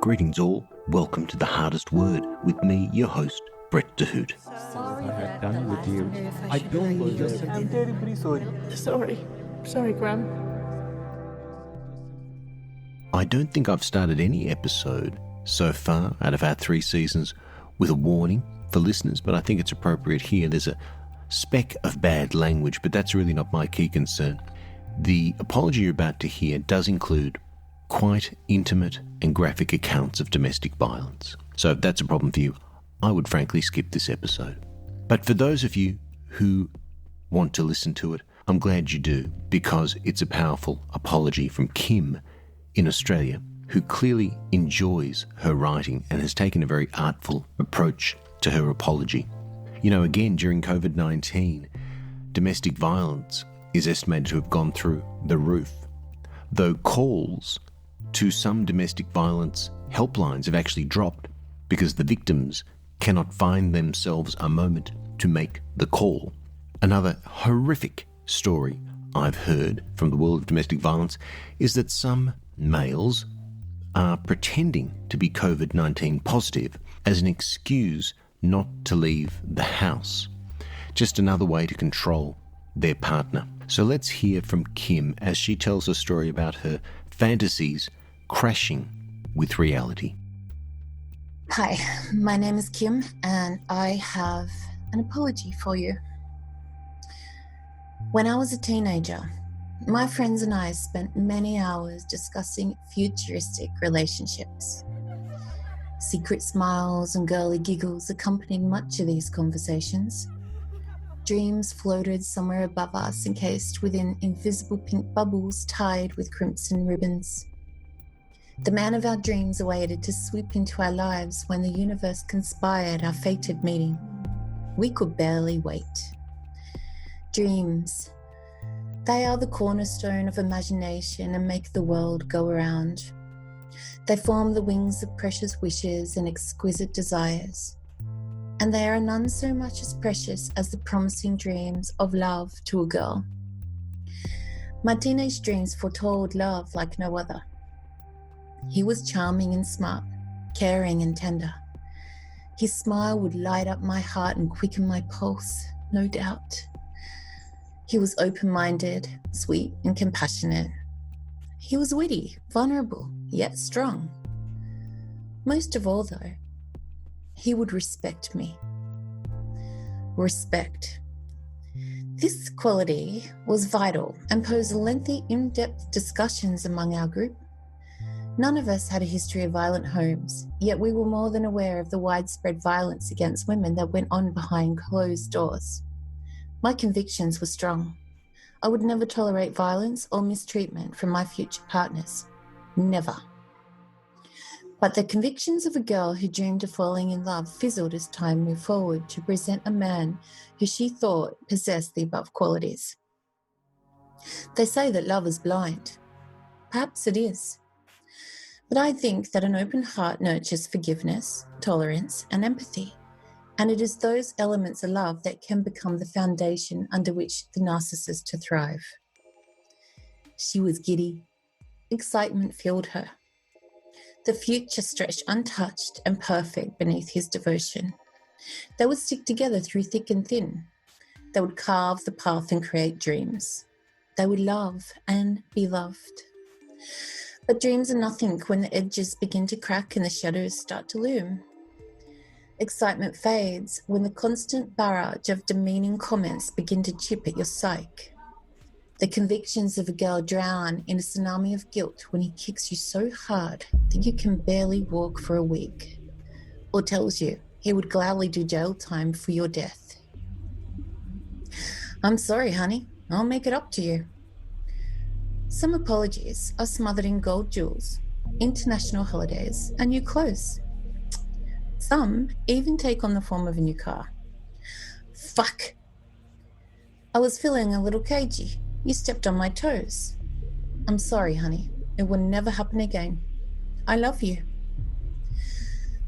Greetings all, welcome to The Hardest Word with me, your host, Brett de Hoedt. I have done with you. I don't deserve it. I'm terribly sorry. Sorry, Graham. I don't think I've started any episode so far out of our 3 seasons with a warning for listeners, but I think it's appropriate here. There's a speck of bad language, but that's really not my key concern. The apology you're about to hear does include quite intimate and graphic accounts of domestic violence. So if that's a problem for you, I would frankly skip this episode. But for those of you who want to listen to it, I'm glad you do, because it's a powerful apology from Kim in Australia, who clearly enjoys her writing and has taken a very artful approach to her apology. You know, again, during COVID-19, domestic violence is estimated to have gone through the roof, though calls to some domestic violence helplines have actually dropped because the victims cannot find themselves a moment to make the call. Another horrific story I've heard from the world of domestic violence is that some males are pretending to be COVID-19 positive as an excuse not to leave the house. Just another way to control their partner. So let's hear from Kim as she tells a story about her fantasies crashing with reality. Hi, my name is Kim and I have an apology for you. When I was a teenager, my friends and I spent many hours discussing futuristic relationships. Secret smiles and girly giggles accompanied much of these conversations. Dreams floated somewhere above us, encased within invisible pink bubbles tied with crimson ribbons. The man of our dreams awaited to sweep into our lives when the universe conspired our fated meeting. We could barely wait. Dreams. They are the cornerstone of imagination and make the world go around. They form the wings of precious wishes and exquisite desires. And they are none so much as precious as the promising dreams of love to a girl. My teenage dreams foretold love like no other. He was charming and smart, caring and tender. His smile would light up my heart and quicken my pulse, no doubt. He was open-minded, sweet and compassionate. He was witty, vulnerable, yet strong. Most of all, though, he would respect me. Respect. This quality was vital and posed lengthy, in-depth discussions among our group. None of us had a history of violent homes, yet we were more than aware of the widespread violence against women that went on behind closed doors. My convictions were strong. I would never tolerate violence or mistreatment from my future partners. Never. But the convictions of a girl who dreamed of falling in love fizzled as time moved forward to present a man who she thought possessed the above qualities. They say that love is blind. Perhaps it is. But I think that an open heart nurtures forgiveness, tolerance, and empathy. And it is those elements of love that can become the foundation under which the narcissist to thrive. She was giddy. Excitement filled her. The future stretched untouched and perfect beneath his devotion. They would stick together through thick and thin. They would carve the path and create dreams. They would love and be loved. But dreams are nothing when the edges begin to crack and the shadows start to loom. Excitement fades when the constant barrage of demeaning comments begin to chip at your psyche. The convictions of a girl drown in a tsunami of guilt when he kicks you so hard that you can barely walk for a week, or tells you he would gladly do jail time for your death. I'm sorry, honey. I'll make it up to you. Some apologies are smothered in gold jewels, international holidays, and new clothes. Some even take on the form of a new car. Fuck. I was feeling a little cagey. You stepped on my toes. I'm sorry, honey. It will never happen again. I love you.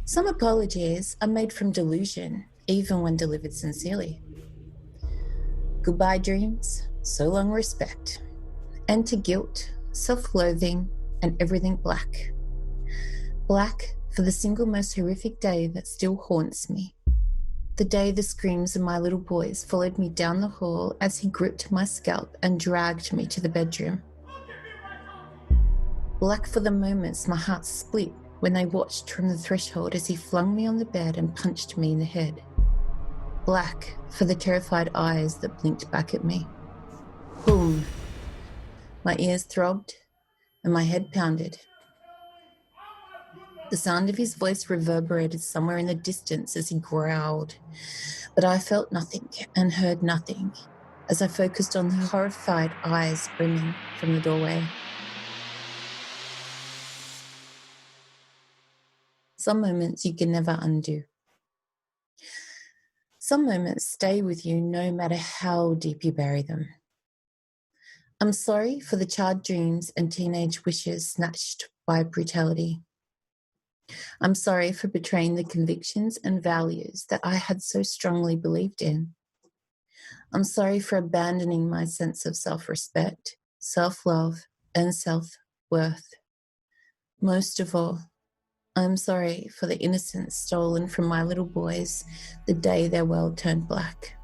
Some apologies are made from delusion, even when delivered sincerely. Goodbye, dreams. So long, respect. And to guilt, self-loathing, and everything black. Black for the single most horrific day that still haunts me. The day the screams of my little boys followed me down the hall as he gripped my scalp and dragged me to the bedroom. Black for the moments my heart split when they watched from the threshold as he flung me on the bed and punched me in the head. Black for the terrified eyes that blinked back at me. Boom. My ears throbbed and my head pounded. The sound of his voice reverberated somewhere in the distance as he growled, but I felt nothing and heard nothing as I focused on the horrified eyes brimming from the doorway. Some moments you can never undo. Some moments stay with you no matter how deep you bury them. I'm sorry for the charred dreams and teenage wishes snatched by brutality. I'm sorry for betraying the convictions and values that I had so strongly believed in. I'm sorry for abandoning my sense of self-respect, self-love, and self-worth. Most of all, I'm sorry for the innocence stolen from my little boys the day their world turned black.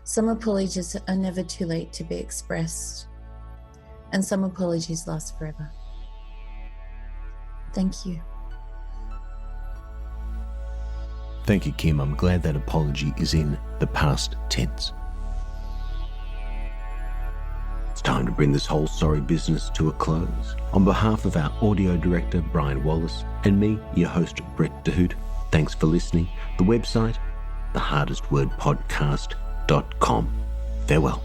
Some apologies are never too late to be expressed, and some apologies last forever. Thank you. Thank you, Kim. I'm glad that apology is in the past tense. It's time to bring this whole sorry business to a close. On behalf of our audio director, Brian Wallace, and me, your host, Brett de Hoedt, thanks for listening. The website, thehardestwordpodcast.com. Farewell.